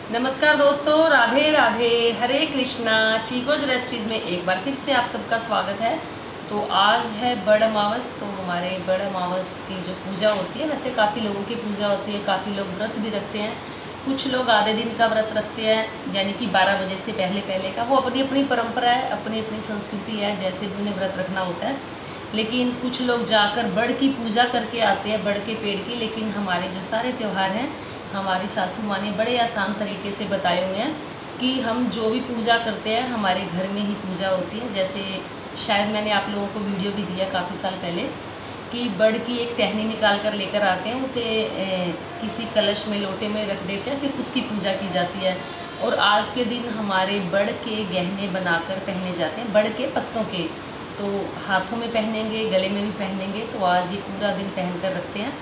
नमस्कार दोस्तों, राधे राधे, हरे कृष्णा। चीकोज रेसिपीज़ में एक बार फिर से आप सबका स्वागत है। तो आज है बड़ अमावस। तो हमारे बड़ अमावस की जो पूजा होती है, वैसे काफ़ी लोगों की पूजा होती है, काफ़ी लोग व्रत भी रखते हैं। कुछ लोग आधे दिन का व्रत रखते हैं, यानी कि 12 बजे से पहले पहले का। वो अपनी अपनी परंपरा है, अपनी अपनी संस्कृति है, जैसे भी उन्हें व्रत रखना होता है। लेकिन कुछ लोग जाकर बड़ की पूजा करके आते हैं, बड़ के पेड़ की। लेकिन हमारे जो सारे त्यौहार हैं, हमारी सासू माँ ने बड़े आसान तरीके से बताए हुए हैं कि हम जो भी पूजा करते हैं हमारे घर में ही पूजा होती है। जैसे शायद मैंने आप लोगों को वीडियो भी दिया काफ़ी साल पहले कि बड़ की एक टहनी निकाल कर लेकर आते हैं, उसे किसी कलश में लोटे में रख देते हैं, फिर उसकी पूजा की जाती है। और आज के दिन हमारे बड़ के गहने बनाकर पहने जाते हैं, बड़ के पत्तों के। तो हाथों में पहनेंगे, गले में भी पहनेंगे। तो आज ये पूरा दिन पहन कर रखते हैं।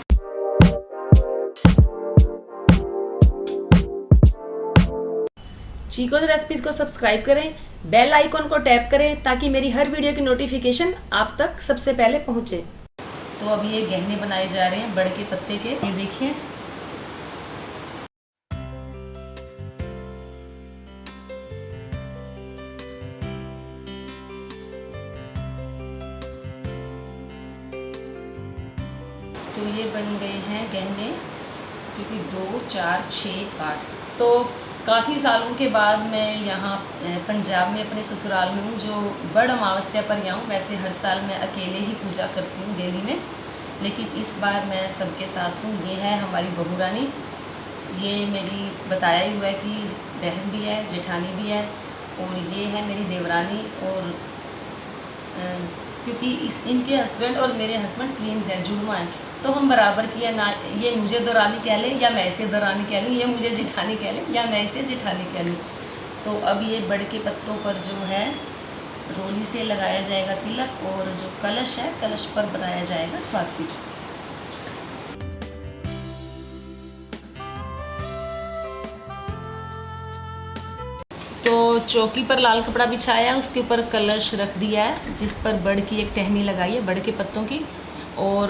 चीकोज रेसिपीज़ को सब्सक्राइब करें, बेल आइकॉन को टैप करें ताकि मेरी हर वीडियो की नोटिफिकेशन आप तक सबसे पहले पहुंचे। तो अब ये गहने बनाए जा रहे हैं बड़ के पत्ते के। ये देखिए, तो ये बन गए हैं गहने, क्योंकि 2, 4, 6, 8। तो काफ़ी सालों के बाद मैं यहाँ पंजाब में अपने ससुराल में हूँ, जो बड़ अमावस्या पर यहाँ हूँ। वैसे हर साल मैं अकेले ही पूजा करती हूँ दिल्ली में, लेकिन इस बार मैं सबके साथ हूँ। ये है हमारी बहू रानी। ये मेरी बताया ही हुआ है कि बहन भी है, जेठानी भी है, और ये है मेरी देवरानी। और क्योंकि इनके हस्बैंड और मेरे हस्बैंड ट्विन्स हैं, जुड़वा हैं, तो हम बराबर की है ना। ये मुझे दौरानी कह लें या मैं इसे दौरानी कह लूँ, ये मुझे जेठानी कह लें या मैं इसे जेठानी कह लूँ। तो अब ये बड़ के पत्तों पर जो है रोली से लगाया जाएगा तिलक, और जो कलश है, कलश पर बनाया जाएगा स्वास्तिक। तो चौकी पर लाल कपड़ा बिछाया है, उसके ऊपर कलश रख दिया है, जिस पर बड़ की एक टहनी लगाई है बड़ के पत्तों की। और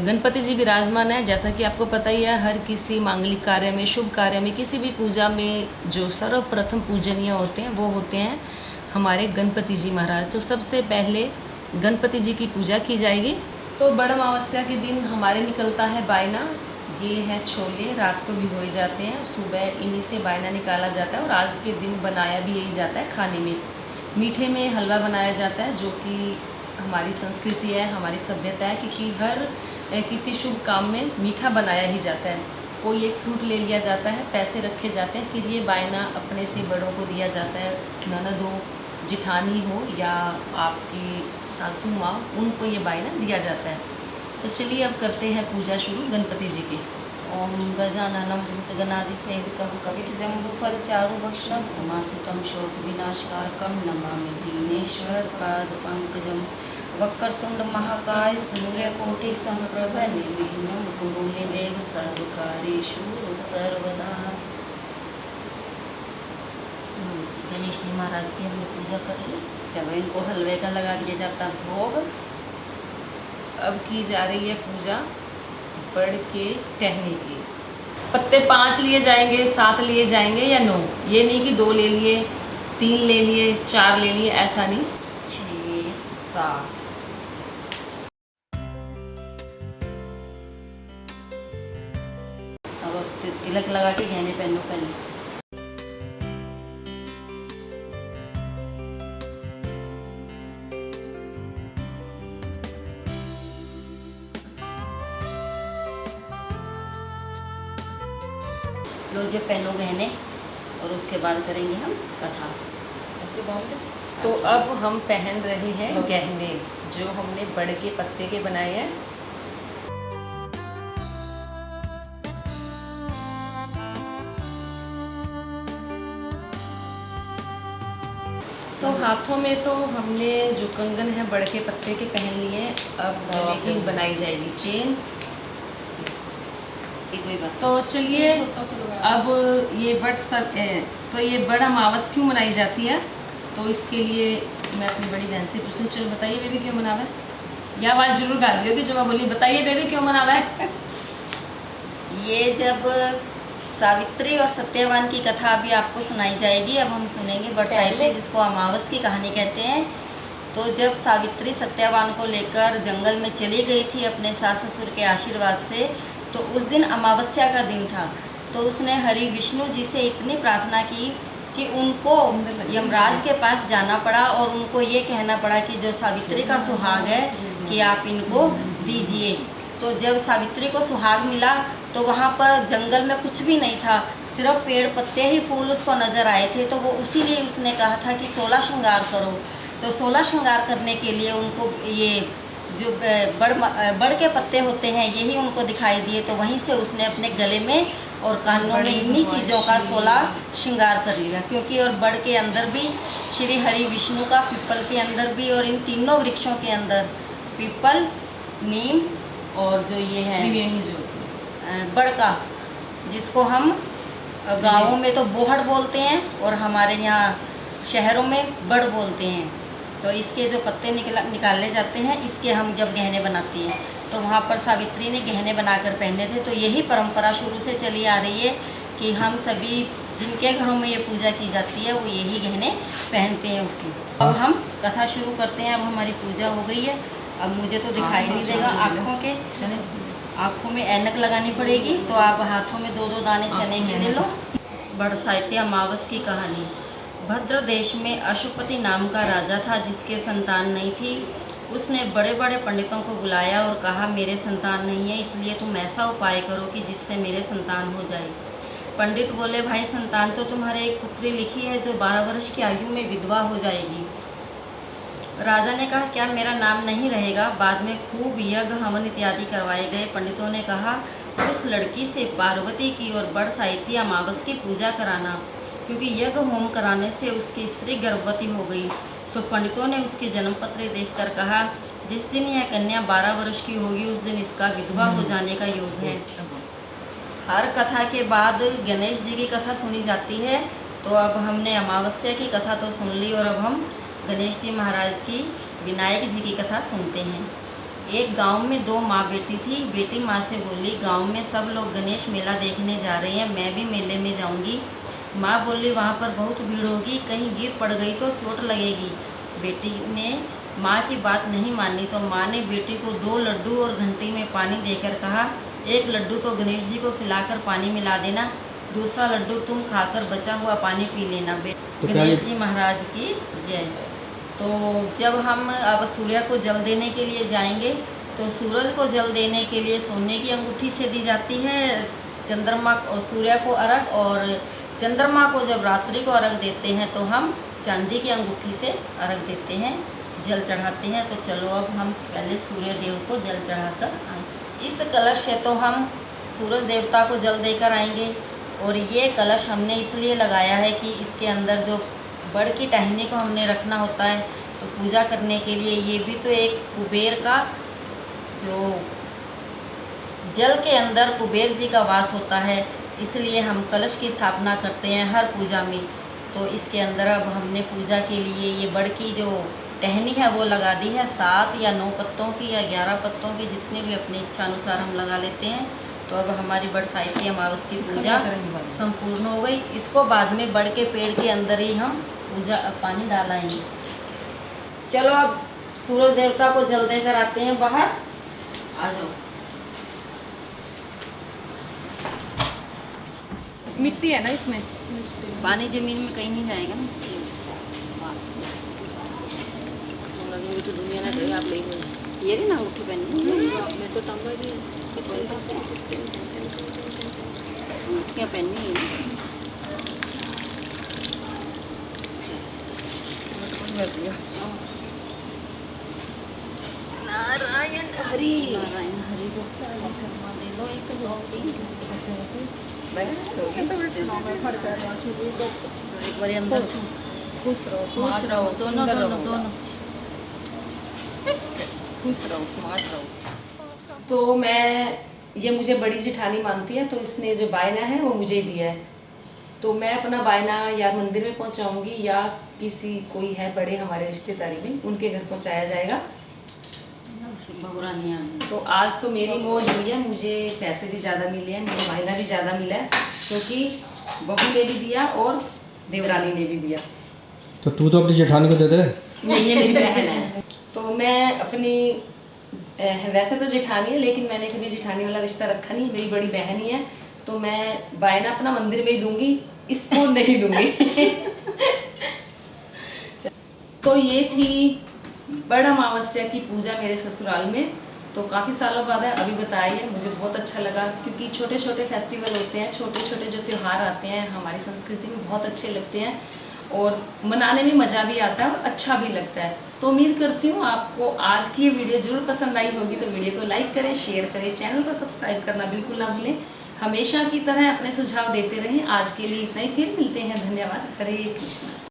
गणपति जी विराजमान है। जैसा कि आपको पता ही है, हर किसी मांगलिक कार्य में, शुभ कार्य में, किसी भी पूजा में जो सर्वप्रथम पूजनीय होते हैं वो होते हैं हमारे गणपति जी महाराज। तो सबसे पहले गणपति जी की पूजा की जाएगी। तो बड़ अमावस्या के दिन हमारे निकलता है बायना। ये है छोले, रात को भिगोए जाते हैं, सुबह इन्हीं से बायना निकाला जाता है। और आज के दिन बनाया भी यही जाता है। खाने में मीठे में हलवा बनाया जाता है, जो कि हमारी संस्कृति है, हमारी सभ्यता है, क्योंकि हर किसी शुभ काम में मीठा बनाया ही जाता है। कोई एक फ्रूट ले लिया जाता है, पैसे रखे जाते हैं, फिर ये बायना अपने से बड़ों को दिया जाता है। ननद हो, जिठानी हो या आपकी सासू माँ, उनको ये बायना दिया जाता है। तो चलिए अब करते हैं पूजा शुरू गणपति जी की। ओम गजाननं भूतगणादिसेवितं कपितजम्बुफलचारुभक्षणं उमासुतं शोकविनाशकारकं नमामि दीनेश्वरपादपङ्कजं वक्रतुण्डमहाकाय सूर्यकोटिसमप्रभ निर्विघ्नं कुरु मे देव सर्वकार्येषु सर्वदा। गणेश जी महाराज की हमने पूजा कर ली। जब इनको हलवे का लगा दिया जाता भोग। अब की जा रही है पूजा बड़ के टहनी की। पत्ते 5 लिए जाएंगे, 7 लिए जाएंगे या 9। ये नहीं कि 2 ले लिए, 3 ले लिए, 4 ले लिए, ऐसा नहीं। 6, 7। अब तिलक लगा के गहने पहनो पहले। लो जी पहनो गहने, और उसके बाद करेंगे हम कथा। ऐसे बोलते। तो अब हम पहन रहे हैं गहने, जो हमने बड़ के पत्ते के बनाए हैं। तो हाथों में तो हमने जो कंगन है बड़ के पत्ते के पहन लिए। अब गले की बनाई जाएगी चेन। तो चलिए, अब ये तो ये बड़ अमावस क्यों मनाई जाती है, तो इसके लिए मैं अपनी बड़ी बहन से पूछती हूँ। चलो बताइए बेबी, क्यों मनावा है? यह आवाज़ जरूर गाली होगी जो मैं बोली। बताइए बेबी, क्यों मनावा है? ये जब सावित्री और सत्यवान की कथा अभी आपको सुनाई जाएगी। अब हम सुनेंगे बरसाइती, जिसको अमावस की कहानी कहते हैं। तो जब सावित्री सत्यवान को लेकर जंगल में चली गई थी अपने सास ससुर के आशीर्वाद से, तो उस दिन अमावस्या का दिन था। तो उसने हरि विष्णु जी से इतनी प्रार्थना की कि उनको यमराज के पास जाना पड़ा और उनको ये कहना पड़ा कि जो सावित्री का सुहाग है कि आप इनको दीजिए। तो जब सावित्री को सुहाग मिला तो वहाँ पर जंगल में कुछ भी नहीं था, सिर्फ पेड़ पत्ते ही फूल उसको नज़र आए थे। तो वो उसीलिए उसने कहा था कि 16 श्रृंगार करो। तो 16 श्रृंगार करने के लिए उनको ये जो बड़ के पत्ते होते हैं यही उनको दिखाई दिए। तो वहीं से उसने अपने गले में और कानों में इन्हीं चीज़ों का 16 श्रृंगार कर लिया। क्योंकि और बड़ के अंदर भी श्री हरि विष्णु का, पीपल के अंदर भी, और इन तीनों वृक्षों के अंदर पीपल, नीम और जो ये है त्रिवेणी जो होती है, बड़ का, जिसको हम गाँवों में तो बोहड़ बोलते हैं और हमारे यहाँ शहरों में बड़ बोलते हैं। तो इसके जो पत्ते निकाले जाते हैं, इसके हम जब गहने बनाते हैं तो वहाँ पर सावित्री ने गहने बनाकर पहने थे। तो यही परंपरा शुरू से चली आ रही है कि हम सभी जिनके घरों में ये पूजा की जाती है वो यही गहने पहनते हैं उस दिन। अब हम कथा शुरू करते हैं। अब हमारी पूजा हो गई है। अब मुझे तो दिखाई नहीं देगा आँखों के, आँखों में ऐनक लगानी पड़ेगी। तो आप हाथों में 2-2 दाने चने के ले लो। बरसाइती अमावस की कहानी। भद्र देश में अशुपति नाम का राजा था जिसके संतान नहीं थी। उसने बड़े बड़े पंडितों को बुलाया और कहा, मेरे संतान नहीं है, इसलिए तुम ऐसा उपाय करो कि जिससे मेरे संतान हो जाए। पंडित बोले, भाई संतान तो तुम्हारे एक पुत्री लिखी है जो 12 वर्ष की आयु में विधवा हो जाएगी। राजा ने कहा, क्या मेरा नाम नहीं रहेगा? बाद में खूब यज्ञ हवन इत्यादि करवाए गए। पंडितों ने कहा, उस लड़की से पार्वती की और बरसाइती अमावस की पूजा कराना, क्योंकि यज्ञ होम कराने से उसकी स्त्री गर्भवती हो गई। तो पंडितों ने उसकी जन्मपत्री देखकर कहा, जिस दिन यह कन्या 12 वर्ष की होगी उस दिन इसका विधवा हो जाने का योग है। हर कथा के बाद गणेश जी की कथा सुनी जाती है। तो अब हमने अमावस्या की कथा तो सुन ली और अब हम गणेश जी महाराज की, विनायक जी की कथा सुनते हैं। एक गांव में 2 माँ बेटी थी। बेटी माँ से बोली, गांव में सब लोग गणेश मेला देखने जा रहे हैं, मैं भी मेले में जाऊंगी। माँ बोली, वहाँ पर बहुत भीड़ होगी, कहीं गिर पड़ गई तो चोट लगेगी। बेटी ने माँ की बात नहीं मानी। तो माँ ने बेटी को 2 लड्डू और घंटी में पानी देकर कहा, एक लड्डू तो गणेश जी को खिलाकर पानी मिला देना, दूसरा लड्डू तुम खाकर बचा हुआ पानी पी लेना। तो गणेश जी महाराज की जय। तो जब हम अब सूर्य को जल देने के लिए जाएंगे तो सूरज को जल देने के लिए सोने की अंगूठी से दी जाती है, चंद्रमा और सूर्य को अर्घ, और चंद्रमा को जब रात्रि को अर्घ देते हैं तो हम चांदी की अंगूठी से अर्घ देते हैं, जल चढ़ाते हैं। तो चलो अब हम पहले सूर्य देव को जल चढ़ाकर आए। इस कलश से तो हम सूरज देवता को जल देकर आएंगे। और ये कलश हमने इसलिए लगाया है कि इसके अंदर जो बड़ की टहनी को हमने रखना होता है, तो पूजा करने के लिए ये भी तो एक कुबेर का, जो जल के अंदर कुबेर जी का वास होता है, इसलिए हम कलश की स्थापना करते हैं हर पूजा में। तो इसके अंदर अब हमने पूजा के लिए ये बड़ की जो टहनी है वो लगा दी है। 7 या 9 पत्तों की या 11 पत्तों की, जितने भी अपनी इच्छा अनुसार हम लगा लेते हैं। तो अब हमारी बरसाइती अमावस की पूजा संपूर्ण हो गई। इसको बाद में बड़ के पेड़ के अंदर ही हम पूजा पानी डालाएंगे। चलो अब सूरज देवता को जल देकर आते हैं बाहर। आ जाओ। मिट्टी है ना इसमें, पानी जमीन में कहीं नहीं जाएगा ना। तो दुनिया ने गई आप ले ये ना अंगूठी पहनी मैं तो तंबा भी अंगूठियाँ पहनी है नारायण हरि, नारायण हरि को दे दो 1 2 3 एक बार अंदर खुश रहो, खुश रहो, दोनों दोनों दोनों खुश रहो, स्मार्ट रहो। तो मैं, ये मुझे बड़ी जेठानी मानती है, तो इसने जो बायना है वो मुझे दिया है। तो मैं अपना बायना या मंदिर में पहुंचाऊंगी या किसी कोई है बड़े हमारे रिश्तेदारी में, उनके घर पहुंचाया जाएगा। बहुरानिया में। तो आज तो मेरी मौज हुई है, मुझे पैसे भी ज़्यादा मिले हैं, मुझे वायदा भी ज़्यादा मिला है, क्योंकि बहू ने भी दिया और देवरानी ने भी दिया। तो तू तो अपनी जेठानी को दे दे। नहीं, ये मेरी बहन है। तो मैं अपनी वैसे तो जेठानी है, लेकिन मैंने कभी जेठानी वाला रिश्ता रखा नहीं, मेरी बड़ी बहन ही है। तो मैं वायदा अपना मंदिर में ही दूंगी, इसको नहीं दूंगी। तो ये थी बड़ अमावस्या की पूजा मेरे ससुराल में। तो काफ़ी सालों बाद है, अभी बताई है, मुझे बहुत अच्छा लगा, क्योंकि छोटे छोटे फेस्टिवल होते हैं, छोटे छोटे जो त्यौहार आते हैं हमारी संस्कृति में बहुत अच्छे लगते हैं और मनाने में मज़ा भी आता है और अच्छा भी लगता है। तो उम्मीद करती हूँ आपको आज की ये वीडियो जरूर पसंद आई होगी। तो वीडियो को लाइक करें, शेयर करें, चैनल को सब्सक्राइब करना बिल्कुल ना भूलें। हमेशा की तरह अपने सुझाव देते रहें। आज के लिए इतना ही, फिर मिलते हैं। धन्यवाद। हरे कृष्णा।